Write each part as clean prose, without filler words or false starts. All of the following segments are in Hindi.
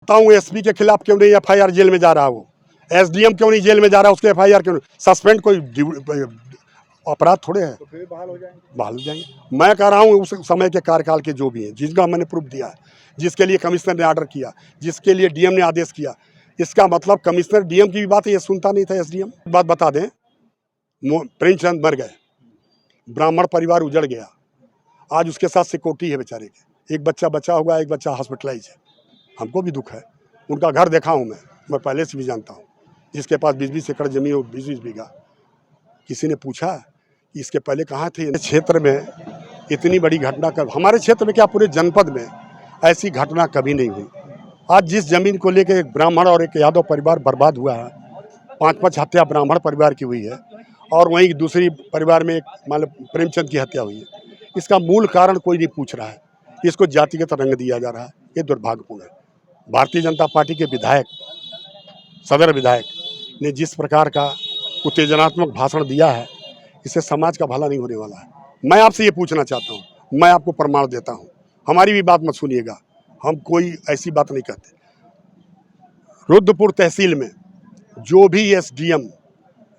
समझता हूँ एसपी के खिलाफ क्यों नहीं एफआईआर जेल में जा रहा, वो एसडीएम क्यों नहीं जेल में जा रहा, उसके एफआईआर क्यों नहीं? सस्पेंड कोई अपराध थोड़े है, तो फिर बहाल हो जाएंगे। मैं कह रहा हूँ उस समय के कार्यकाल के जो भी हैं, जिसका मैंने प्रूफ दिया है, जिसके लिए कमिश्नर ने ऑर्डर किया, जिसके लिए डीएम ने आदेश किया, इसका मतलब कमिश्नर डीएम की भी बात ये सुनता नहीं था। एसडीएम बात बता दें, प्रेमचंद मर गए, ब्राह्मण परिवार उजड़ गया, आज उसके साथ सिक्योरिटी है बेचारे के, एक बच्चा बचा हुआ, एक बच्चा हॉस्पिटलाइज है। हमको भी दुख है, उनका घर देखा हूँ मैं पहले से भी जानता हूँ, जिसके पास 20-20 एकड़ जमीन हो, 20-20 बीघा। किसी ने पूछा कि इसके पहले कहाँ थे? क्षेत्र में इतनी बड़ी घटना कब, हमारे क्षेत्र में क्या पूरे जनपद में ऐसी घटना कभी नहीं हुई। आज जिस जमीन को लेकर एक ब्राह्मण और एक यादव परिवार बर्बाद हुआ है, 5-5 हत्या ब्राह्मण परिवार की हुई है, और वहीं दूसरी परिवार में एक मतलब प्रेमचंद की हत्या हुई है, इसका मूल कारण कोई नहीं पूछ रहा है, इसको जातिगत रंग दिया जा रहा है। ये दुर्भाग्यपूर्ण है। भारतीय जनता पार्टी के विधायक, सदर विधायक ने जिस प्रकार का उत्तेजनात्मक भाषण दिया है, इससे समाज का भला नहीं होने वाला है। मैं आपसे ये पूछना चाहता हूँ, मैं आपको प्रमाण देता हूँ, हमारी भी बात मत सुनिएगा, हम कोई ऐसी बात नहीं करते। रुद्रपुर तहसील में जो भी एसडीएम,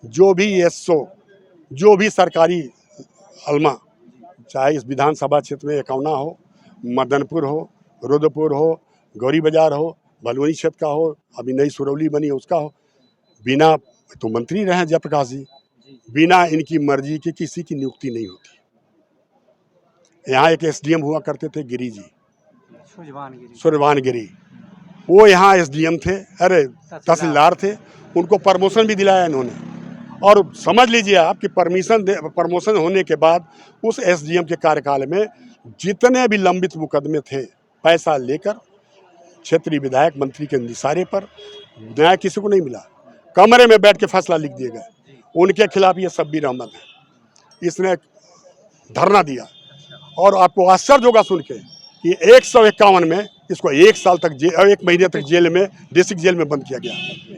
जो भी एसओ, जो भी सरकारी अलमा, चाहे इस विधानसभा क्षेत्र में एकौना हो, मदनपुर हो, रुद्रपुर हो, गौरी बाजार हो, भलुनी क्षेत्र का हो, अभी नई सुरौली बनी है उसका हो, बिना तो मंत्री रहे जयप्रकाश जी, बिना इनकी मर्जी के किसी की नियुक्ति नहीं होती। यहाँ एक एसडीएम हुआ करते थे गिरी जी, सूर्यवान गिरी, वो यहाँ एसडीएम थे, अरे तहसीलदार थे, उनको प्रमोशन भी दिलाया इन्होंने। और समझ लीजिए आपकी प्रमोशन होने के बाद उस एसडीएम के कार्यकाल में जितने भी लंबित मुकदमे थे, पैसा लेकर क्षेत्रीय विधायक मंत्री के इशारे पर न्याय किसी को नहीं मिला, कमरे में बैठ के फैसला लिख दिए गए। उनके खिलाफ ये शब्बीर अहमद है, इसने धरना दिया, और आपको आश्चर्य होगा सुन के कि 151 में इसको 1 साल तक 1 महीने तक जेल में, डिस्ट्रिक्ट जेल में बंद किया गया।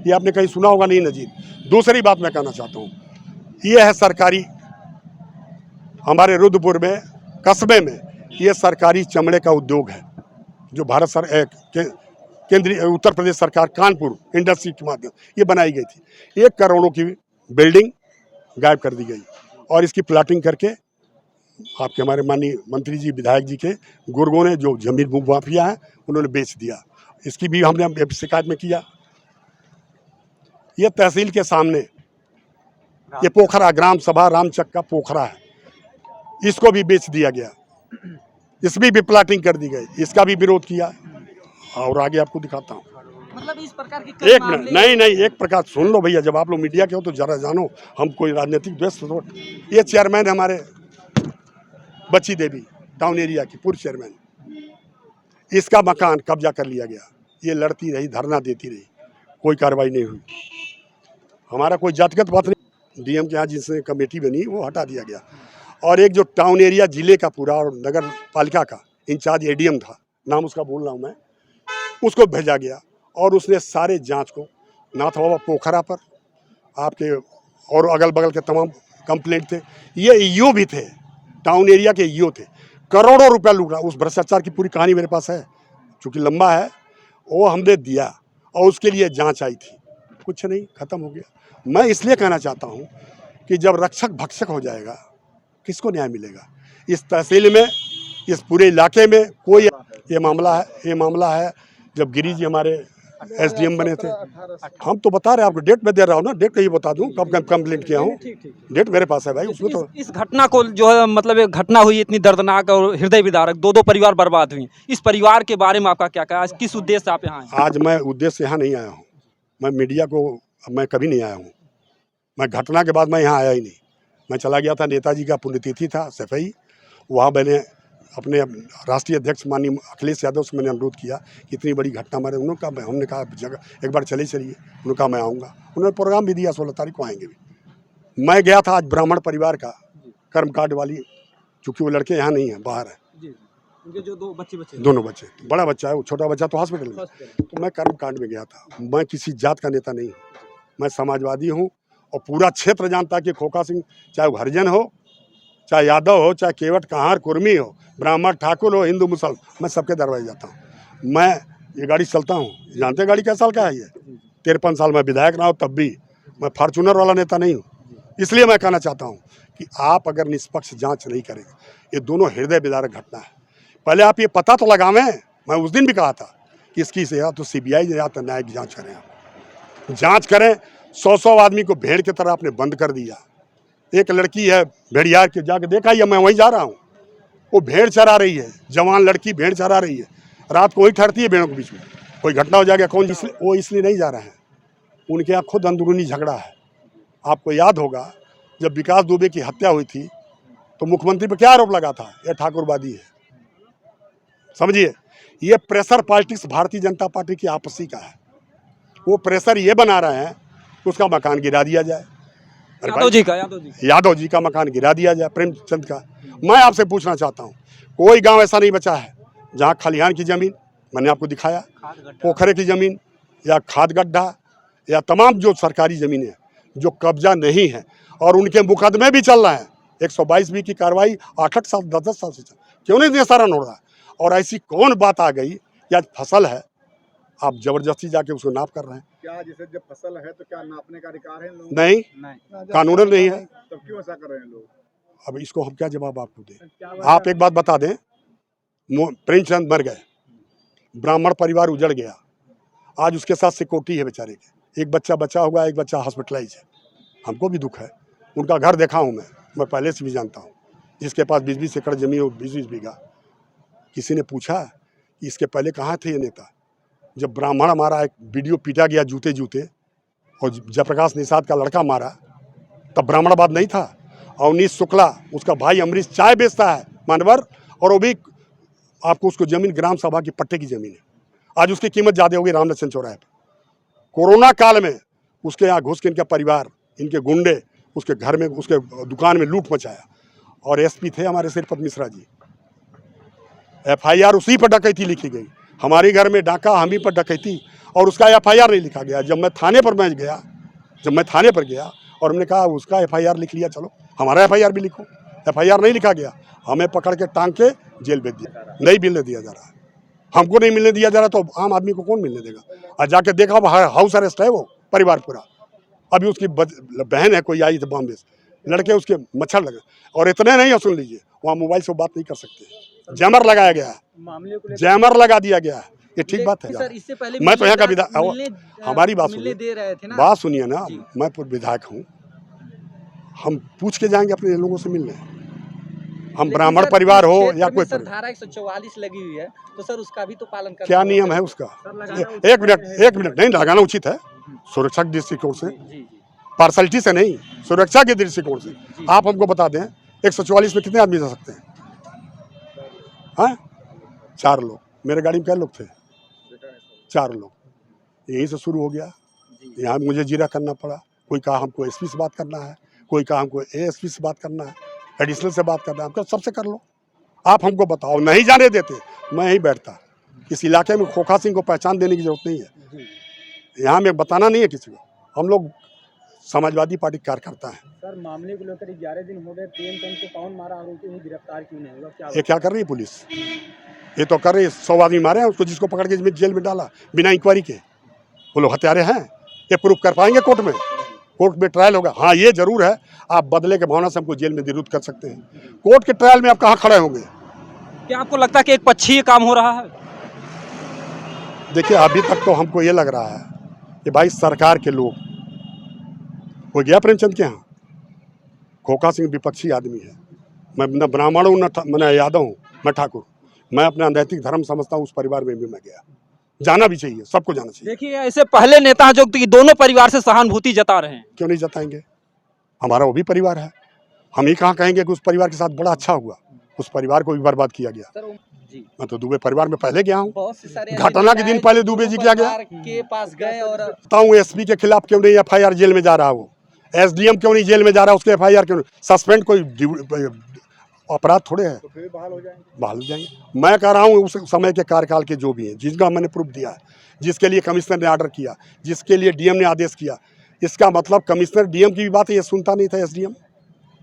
ये आपने कहीं सुना होगा नहीं नजीर। दूसरी बात मैं कहना चाहता हूँ, ये है सरकारी, हमारे रुद्रपुर में कस्बे में ये सरकारी चमड़े का उद्योग है, जो भारत केंद्रीय उत्तर प्रदेश सरकार कानपुर इंडस्ट्री के माध्यम ये बनाई गई थी। 1 करोड़ की बिल्डिंग गायब कर दी गई, और इसकी प्लाटिंग करके आपके हमारे माननीय मंत्री जी, विधायक जी के गुर्गों ने, जो जमीन माफिया है, उन्होंने बेच दिया। इसकी भी हमने शिकायत में किया। ये तहसील के सामने ये पोखरा, ग्राम सभा रामचक का पोखरा है, इसको भी बेच दिया गया, इसमें भी प्लाटिंग कर दी गई, इसका भी विरोध किया। और आगे आपको दिखाता हूँ। मतलब इस प्रकार की एक मिनट, नहीं एक प्रकार सुन लो भैया, जब आप लोग मीडिया के हो तो जरा जानो, हम कोई राजनीतिक द्वेष तो। ये चेयरमैन हमारे बच्ची देवी टाउन एरिया की पूर्व चेयरमैन, इसका मकान कब्जा कर लिया गया। ये लड़ती रही, धरना देती रही, कोई कार्रवाई नहीं हुई। हमारा कोई जातिगत बात नहीं, डीएम के यहाँ जिसने कमेटी बनी वो हटा दिया गया। और एक जो टाउन एरिया जिले का पूरा और नगर पालिका का इंचार्ज एडीएम था, नाम उसका बोल रहा हूँ मैं, उसको भेजा गया, और उसने सारे जांच को नाथ बाबा पोखरा पर आपके और अगल बगल के तमाम कंप्लेंट थे। ये ईओ भी थे, टाउन एरिया के ईओ थे, करोड़ों रुपया लूटा। उस भ्रष्टाचार की पूरी कहानी मेरे पास है, चूँकि लंबा है, वो हमने दिया, और उसके लिए जांच आई थी, कुछ नहीं, ख़त्म हो गया। मैं इसलिए कहना चाहता हूँ कि जब रक्षक भक्षक हो जाएगा, किसको न्याय मिलेगा? इस तहसील में, इस पूरे इलाके में कोई ये मामला है जब गिरी जी हमारे एसडीएम बने थे। हम तो बता रहे हैं आपको, डेट में दे रहा हूँ ना, डेट कहीं बता दूँ कब कंप्लेंट किया हूँ, डेट मेरे पास है भाई। उसमें तो इस घटना को जो है, मतलब एक घटना हुई इतनी दर्दनाक और हृदय विदारक, 2 परिवार बर्बाद हुई, इस परिवार के बारे में आपका क्या कहा? किस उद्देश्य से आप यहाँ आए? आज मैं उद्देश्य से यहाँ नहीं आया हूँ, मैं मीडिया को, मैं कभी नहीं आया हूँ। मैं घटना के बाद मैं यहाँ आया ही नहीं, मैं चला गया था, नेताजी का पुण्यतिथि था सफाई, वहाँ मैंने अपने राष्ट्रीय अध्यक्ष माननीय अखिलेश यादव से मैंने अनुरोध किया कि इतनी बड़ी घटना हमारे, हमने कहा जगह एक बार चलिए, उन्होंने कहा मैं आऊँगा। उन्होंने प्रोग्राम भी दिया, 16 तारीख को आएंगे भी। मैं गया था आज ब्राह्मण परिवार का कर्मकांड वाली, चूँकि वो लड़के यहाँ नहीं हैं, बाहर हैं, उनके जो 2 बच्चे, दोनों बच्चे, बड़ा बच्चा है, वो छोटा बच्चा तो हॉस्पिटल में। तो मैं कर्मकांड में गया था। मैं किसी जात का नेता नहीं हूँ, मैं समाजवादी हूँ, और पूरा क्षेत्र जानता है कि खोखा सिंह, चाहे वो हरिजन हो, चाहे यादव हो, चाहे केवट कहार कुर्मी हो, ब्राह्मण ठाकुर हो, हिंदू मुसलमान, मैं सबके दरवाजे जाता हूँ। मैं ये गाड़ी चलता हूँ, जानते हैं गाड़ी कैसा साल का है ये? 53 साल। मैं विधायक रहा हूँ तब भी, मैं फॉर्चूनर वाला नेता नहीं हूँ। इसलिए मैं कहना चाहता हूँ कि आप अगर निष्पक्ष जांच नहीं करेंगे, ये दोनों हृदय विदारक घटना है। पहले आप ये पता तो लगावें। मैं उस दिन भी कहा था कि इसकी से या तो CBI या तो न्यायिक जांच करें, आप जांच करें। 100 आदमी को भेड़ की तरह आपने बंद कर दिया। एक लड़की है भेड़ियार के, जाके देखा ही, मैं वहीं जा रहा हूँ, वो भेड़ चरा रही है, जवान लड़की भेड़ चरा रही है, रात को वही ठहरती है भेड़ों के बीच में। कोई घटना हो जाएगा कौन, वो इसलिए नहीं जा रहे हैं, उनके यहाँ खुद अंदरूनी झगड़ा है। आपको याद होगा जब विकास दुबे की हत्या हुई थी तो मुख्यमंत्री पर क्या आरोप लगा था? यह ठाकुरवादी है। समझिए, ये pressure politics Bharatiya Janata party की आपसी का है। वो प्रेशर ये बना रहे हैं कि उसका मकान गिरा दिया जाए, यादव जी का मकान गिरा दिया जाए, प्रेमचंद का। मैं आपसे पूछना चाहता हूँ, कोई गांव ऐसा नहीं बचा है जहाँ खलिहान की ज़मीन, मैंने आपको दिखाया, पोखरे की ज़मीन या खाद गड्ढा या तमाम जो सरकारी ज़मीनें हैं जो कब्जा नहीं है, और उनके मुकदमे भी चल रहे हैं। 122B की कार्रवाई 8-8 साल 10-10 साल से क्यों नहीं निस्तारण हो रहा है? और ऐसी कौन बात आ गई कि आज फसल है, आप जबरदस्ती जाके उसको नाप कर रहे हैं? क्या जैसे जब फसल है तो क्या नापने का अधिकार है लोगों? नहीं, कानूनन नहीं है। तब क्यों ऐसा कर रहे हैं लोग? अब इसको हम क्या जवाब आपको दें? आप एक बात बता दें, प्रेमचंद मर गए, ब्राह्मण परिवार उजड़ गया, आज उसके साथ सिक्योरिटी है बेचारे के, एक बच्चा बचा हुआ, एक बच्चा हॉस्पिटलाइज है। हमको भी दुख है। उनका घर देखा हूँ मैं पहले से भी जानता हूँ, जिसके पास 20-20 एकड़ जमीन हो, 20-20 बीघा। किसी ने पूछा कि इसके पहले कहाँ थे ये नेता? जब ब्राह्मण हमारा एक वीडियो पीटा गया जूते जूते, और जयप्रकाश निषाद का लड़का मारा, तब ब्राह्मणवाद नहीं था। अवनीश शुक्ला, उसका भाई अमरीश चाय बेचता है मानवर, और वो भी आपको उसको जमीन ग्राम सभा की पट्टे की जमीन है, आज उसकी कीमत ज़्यादा होगी रामलक्ष्मण चौराहे पर। कोरोना काल में उसके यहाँ घुस के इनका परिवार, इनके गुंडे उसके घर में, उसके दुकान में लूट मचाया, और SP थे हमारे श्रीपद मिश्रा जी। FIR उसी पर डकैती लिखी गई, हमारे घर में डाका, हम ही पर डकैती, और उसका FIR नहीं लिखा गया। जब मैं थाने पर गया और हमने कहा उसका FIR लिख लिया, चलो हमारा FIR भी लिखो, FIR नहीं लिखा गया, हमें पकड़ के टांग के जेल भेज दिया। नहीं मिलने दिया जा रहा है, हमको नहीं मिलने दिया जा रहा, तो आम आदमी को कौन मिलने देगा? और जाके देखा हाउस अरेस्ट है वो परिवार पूरा। अभी उसकी बहन है कोई आई थी बॉम्बे से, लड़के उसके मच्छर लगे, और इतने नहीं है, सुन लीजिए, वहाँ मोबाइल से बात नहीं कर सकते, जैमर लगाया गया है, जैमर लगा दिया गया है। ये ठीक बात है? सर, इससे पहले मैं तो यहाँ का विधायक, हमारी बात सुनिए, बात सुनिए ना, मैं विधायक हूँ, हम पूछ के जाएंगे अपने लोगों से मिलने। हम ब्राह्मण परिवार हो या कोई सर, धारा 144 लगी हुई है, तो सर उसका भी तो पालन करना क्या नियम है उसका? एक मिनट नहीं लगाना उचित है, सुरक्षा के दृष्टिकोण से, पार्सलिटी से नहीं, सुरक्षा के दृष्टिकोण से। आप हमको बता दें 144 में कितने आदमी जा सकते हैं? हाँ, 4 लोग। मेरे गाड़ी में क्या लोग थे? 4 लोग। यहीं से शुरू हो गया, यहाँ मुझे जीरा करना पड़ा। कोई कहा हमको SP से बात करना है, कोई कहा हमको ASP से बात करना है, एडिशनल से बात करना है। हमको सबसे कर लो, आप हमको बताओ। नहीं जाने देते, मैं यहीं बैठता। इस इलाके में खोखा सिंह को पहचान देने की जरूरत नहीं है, यहाँ में बताना नहीं है किसी को। हम लोग समाजवादी पार्टी कार्यकर्ता है। सर, मामले को लेकर 11 दिन हो गए, प्रेमचंद को कौन मारा और उनको गिरफ्तार क्यों नहीं हुआ? ये क्या कर रही है पुलिस? ये तो कर रही है, 100 आदमी मारे हैं उसको, जिसको पकड़ के जेल में डाला बिना इंक्वायरी के। वो लोग हत्यारे हैं, ये प्रूफ कर पाएंगे कोर्ट में? कोर्ट में ट्रायल होगा। हाँ, ये जरूर है, आप बदले के भावना से हमको जेल में निरुद्ध कर सकते हैं। कोर्ट के ट्रायल में आप कहाँ खड़े होंगे? क्या आपको लगता है कि एक पक्षीय काम हो रहा है? देखिए, अभी तक तो हमको ये लग रहा है कि भाई सरकार के लोग, हो गया प्रेमचंद के यहाँ, खोखा सिंह विपक्षी आदमी है। मैं न ब्राह्मण हूँ, न यादव हूँ, मैं ठाकुर। मैं अपना नैतिक धर्म समझता हूँ, उस परिवार में भी मैं गया, जाना भी चाहिए, सबको जाना चाहिए। देखिए, ऐसे पहले नेता जो कि दोनों परिवार से सहानुभूति जता रहे हैं, क्यों नहीं जताएंगे? हमारा वो भी परिवार है, हम ही कहाँ कहेंगे कि उस परिवार के साथ बड़ा अच्छा हुआ, उस परिवार को भी बर्बाद किया गया। मैं तो दुबे परिवार में पहले गया हूँ, घटना के दिन पहले दुबे जी क्या गया के पास गए, और बताऊँ SP के खिलाफ क्यों नहीं FIR, जेल में जा रहा वो SDM क्यों नहीं जेल में जा रहा, उसके FIR क्यों नहीं? सस्पेंड कोई अपराध थोड़े है, तो फिर बहाल हो जाएंगे। मैं कह रहा हूँ उस समय के कार्यकाल के जो भी हैं, जिनका मैंने प्रूफ दिया है, जिसके लिए कमिश्नर ने ऑर्डर किया, जिसके लिए DM ने आदेश किया, इसका मतलब कमिश्नर DM की भी बात ये सुनता नहीं था। SDM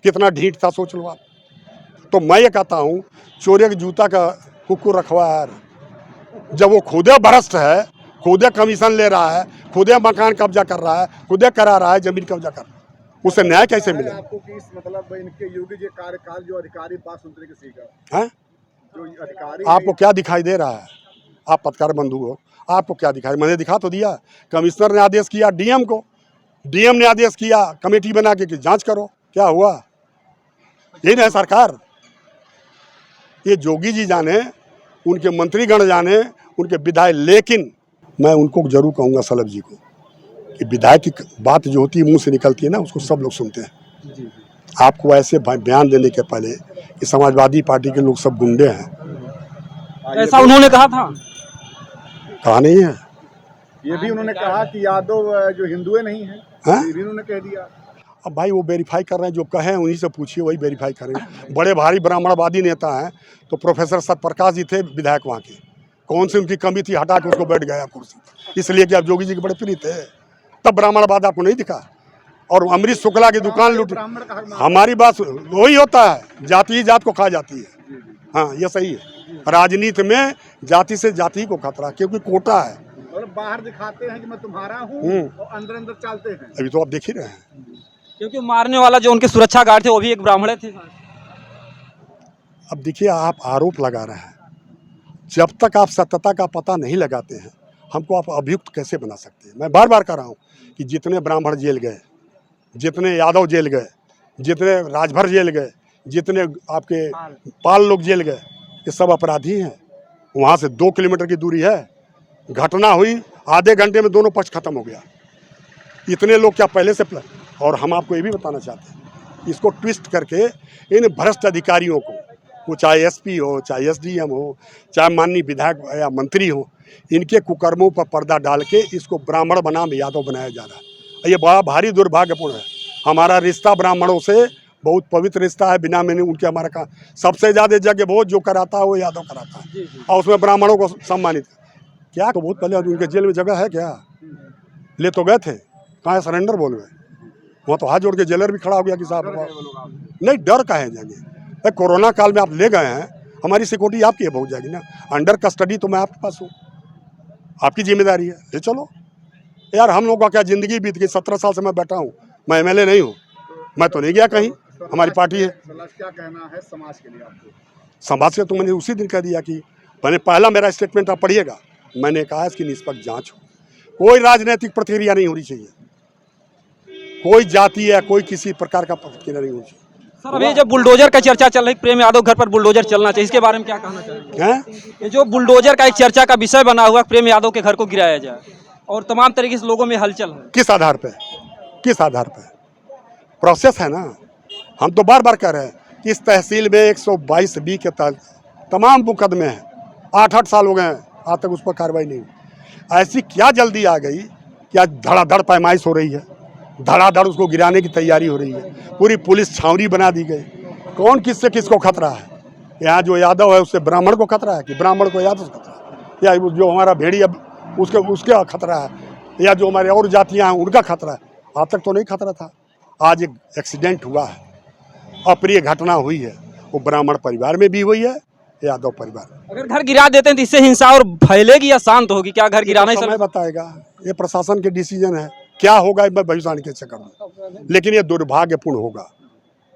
कितना ढीठ था, सोच लो आप। तो मैं ये कहता हूँ, चोरे के जूता का कुकुर रखवार, जब वो खुदे भ्रष्ट है, खुदे कमीशन ले रहा है, खुदे मकान कब्जा कर रहा है, खुदे करा रहा है जमीन कब्जा कर रहा है, उसे न्याय कैसे मिले? आपको किस मतलब इनके योगी जी कार्यकाल जो अधिकारी बात सुनते किसी का हैं? जो अधिकारी आपको क्या दिखाई दे रहा है? आप पत्रकार बंधु हो, आपको क्या दिखाई? मैंने दिखा तो दिया। कमिश्नर ने आदेश किया डीएम को, डीएम ने आदेश किया कमेटी बना के कि जांच करो, क्या हुआ? यही ना है सरकार। ये जोगी जी जाने, उनके मंत्रीगण जाने, उनके विधायक, लेकिन मैं उनको जरूर कहूँगा सलभ जी को कि विधायक की बात जो होती है मुंह से निकलती है ना, उसको सब लोग सुनते हैं। आपको ऐसे बयान देने के पहले कि समाजवादी पार्टी के लोग सब गुंडे हैं, ऐसा उन्होंने कहा था? कहा नहीं है। ये भी उन्होंने कहा कि यादव जो हिंदुए नहीं है, हाँ? ये भी उन्होंने कह दिया। अब भाई वो वेरीफाई कर रहे हैं, जो कहें उन्हीं से पूछिए, वही वेरीफाई करेंगे। बड़े भारी ब्राह्मणवादी नेता हैं तो प्रोफेसर सत्यप्रकाश जी थे विधायक वहाँ के, कौन सी उनकी कमी थी, हटा के उसको बैठ गया कुर्सी, इसलिए कि आप जोगी जी के बड़े प्रिय थे। तब ब्राह्मणवाद आपको नहीं दिखा। और अमरीश शुक्ला की दुकान लूट, हमारी बात वही होता है, जाति ही जात को खा जाती है। हाँ, ये सही है। राजनीति में जाति से जाति को खतरा, क्योंकि कोटा है। और बाहर दिखाते हैं कि मैं तुम्हारा हूँ और अंदर अंदर चलते हैं। अभी तो आप देख ही रहे हैं। क्योंकि मारने वाला जो उनके सुरक्षा गार्ड थे वो भी एक ब्राह्मण थे। अब देखिए, आप आरोप लगा रहे हैं, जब तक आप सत्यता का पता नहीं लगाते हैं, हमको आप अभियुक्त कैसे बना सकते हैं? मैं बार बार कह रहा हूँ कि जितने ब्राह्मण जेल गए, जितने यादव जेल गए, जितने राजभर जेल गए, जितने आपके पाल लोग जेल गए, ये सब अपराधी हैं। वहाँ से 2 किलोमीटर की दूरी है, घटना हुई आधे घंटे में दोनों पक्ष खत्म हो गया। इतने लोग क्या पहले से और हम आपको ये भी बताना चाहते हैं, इसको ट्विस्ट करके इन भ्रष्ट अधिकारियों को, वो चाहे एसपी हो, चाहे एसडीएम हो, चाहे माननीय विधायक या मंत्री हो, इनके कुकर्मों पर पर्दा डाल के इसको ब्राह्मण बनाम यादव बनाया जा रहा है। ये बड़ा भारी दुर्भाग्यपूर्ण है। हमारा रिश्ता ब्राह्मणों से बहुत पवित्र रिश्ता है, बिना मैंने उनके हमारा कहा सबसे ज़्यादा जगह बहुत जो कराता है वो यादव कराता है, और उसमें ब्राह्मणों को सम्मानित क्या तो बहुत पहले उनके जेल में जगह है क्या? ले तो गए थे, कहाँ सरेंडर बोल गए, वहाँ तो हाथ जोड़ के जेलर भी खड़ा हो गया कि साहब नहीं, डर का है जाएंगे। कोरोना काल में आप ले गए हैं, हमारी सिक्योरिटी आपकी है, बहुत जाएगी ना। अंडर कस्टडी तो मैं आपके पास हूँ, आपकी जिम्मेदारी है, ले चलो यार। हम लोगों का क्या ज़िंदगी बीत गई, 17 साल से मैं बैठा हूँ, मैं एमएलए नहीं हूँ, मैं तो नहीं गया कहीं, हमारी पार्टी है। क्या कहना है समाज के लिए आपको? समाज से तो मैंने उसी दिन कह दिया कि मैंने पहला मेरा स्टेटमेंट आप पढ़िएगा, मैंने कहा इसकी निष्पक्ष जाँच हो, कोई राजनीतिक प्रतिक्रिया नहीं होनी चाहिए, कोई जाति या कोई किसी प्रकार का प्रतिक्रिया नहीं होनी चाहिए। सर, अभी जब बुलडोजर का चर्चा चल रही, प्रेम यादव घर पर बुलडोजर चलना चाहिए, इसके बारे में क्या कहना चाहेंगे? हैं? ये जो बुलडोजर का एक चर्चा का विषय बना हुआ, प्रेम यादव के घर को गिराया जाए और तमाम तरीके से लोगों में हलचल है, किस आधार पे? किस आधार पे? प्रोसेस है ना। हम तो बार बार कह रहे हैं कि इस तहसील में 122B के तहत तमाम मुकदमे हैं, 8-8 साल हो गए हैं, आज तक उस पर कार्रवाई नहीं हुई। ऐसी क्या जल्दी आ गई कि आज धड़ाधड़ पैमाइश हो रही है, धड़ाधड़ उसको गिराने की तैयारी हो रही है, पूरी पुलिस छावनी बना दी गई। कौन किससे किसको खतरा है? यहाँ जो यादव है उससे ब्राह्मण को खतरा है कि ब्राह्मण को यादव से खतरा है, या जो हमारा भेड़िया उसके खतरा है, या जो हमारे और जातियाँ हैं उनका खतरा है? आज तक तो नहीं खतरा था। आज एक एक्सीडेंट हुआ है, अप्रिय घटना हुई है, वो ब्राह्मण परिवार में भी हुई है, यादव परिवार। अगर घर गिरा देते हैं तो इससे हिंसा और फैलेगी या शांत होगी? क्या घर गिराना ही समय बताएगा, ये प्रशासन के डिसीजन है, क्या होगा मैं भविष्यवाणी कैसे करूँ, लेकिन ये दुर्भाग्यपूर्ण होगा,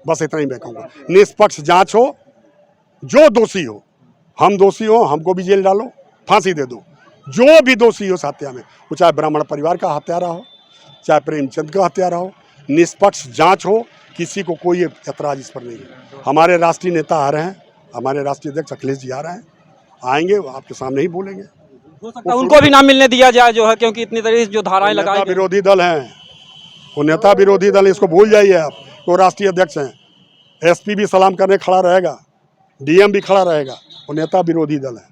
बस इतना ही मैं कहूँगा। निष्पक्ष जांच हो, जो दोषी हो, हम दोषी हो हमको भी जेल डालो, फांसी दे दो, जो भी दोषी हो इस हत्या में, वो चाहे ब्राह्मण परिवार का हत्यारा हो, चाहे प्रेमचंद का हत्यारा हो, निष्पक्ष जांच हो, किसी को कोई ऐतराज इस पर नहीं है। हमारे राष्ट्रीय नेता आ रहे हैं, हमारे राष्ट्रीय अध्यक्ष अखिलेश जी आ रहे हैं, आएंगे आपके सामने ही बोलेंगे। हो सकता है उनको भी ना मिलने दिया जाए जो है, क्योंकि इतनी तरीके से जो धाराएं लगाई गई। विरोधी दल हैं, वो नेता विरोधी दल, इसको भूल जाइए आप, वो राष्ट्रीय अध्यक्ष हैं। एसपी भी सलाम करने खड़ा रहेगा, डीएम भी खड़ा रहेगा, वो नेता विरोधी दल है,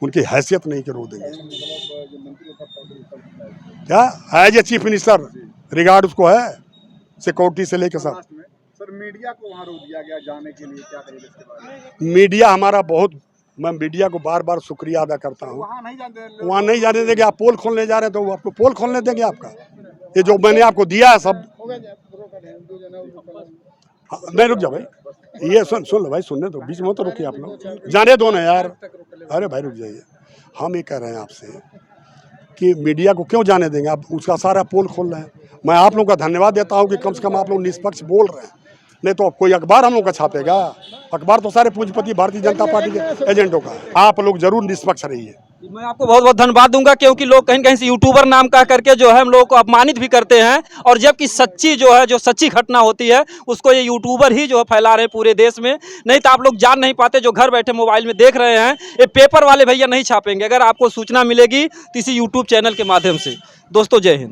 उनकी हैसियत नहीं के रो देंगे। क्या as a chief minister regard उसको है, सिक्योरिटी से लेकर सब। सर, मीडिया को वहाँ रोक दिया गया जाने के लिए, क्या करेंगे इसके बारे में? मीडिया हमारा बहुत, मैं मीडिया को बार बार शुक्रिया अदा करता हूँ। वहाँ नहीं जाने देंगे। आप पोल खोलने जा रहे हैं तो वो आपको पोल खोलने देंगे? आपका ये जो मैंने आपको दिया है सब, नहीं रुक जाओ भाई, ये सुन लो भाई, सुनने दो, बीच में तो रुकिए आप लोग, जाने दो ना यार, अरे भाई रुक जाइए। हम ये कह रहे हैं आपसे कि मीडिया को क्यों जाने देंगे, आप उसका सारा पोल खोल रहे हैं। मैं आप लोगों का धन्यवाद देता हूं कि कम से कम आप लोग निष्पक्ष बोल रहे हैं, नहीं तो कोई अखबार हम लोग का छापेगा। अखबार तो सारे पूंजीपति भारतीय जनता पार्टी के एजेंटों का है। आप लोग जरूर निष्पक्ष रहिए। मैं आपको बहुत बहुत धन्यवाद दूंगा, क्योंकि लोग कहीं कहीं से यूट्यूबर नाम कह करके जो है हम लोगों को अपमानित भी करते हैं, और जबकि सच्ची जो है, जो सच्ची घटना होती है उसको ये यूट्यूबर ही जो है फैला रहे हैं पूरे देश में। नहीं तो आप लोग जान नहीं पाते, जो घर बैठे मोबाइल में देख रहे हैं, ये पेपर वाले भैया नहीं छापेंगे। अगर आपको सूचना मिलेगी तो इसी यूट्यूब चैनल के माध्यम से। दोस्तों, जय हिंद।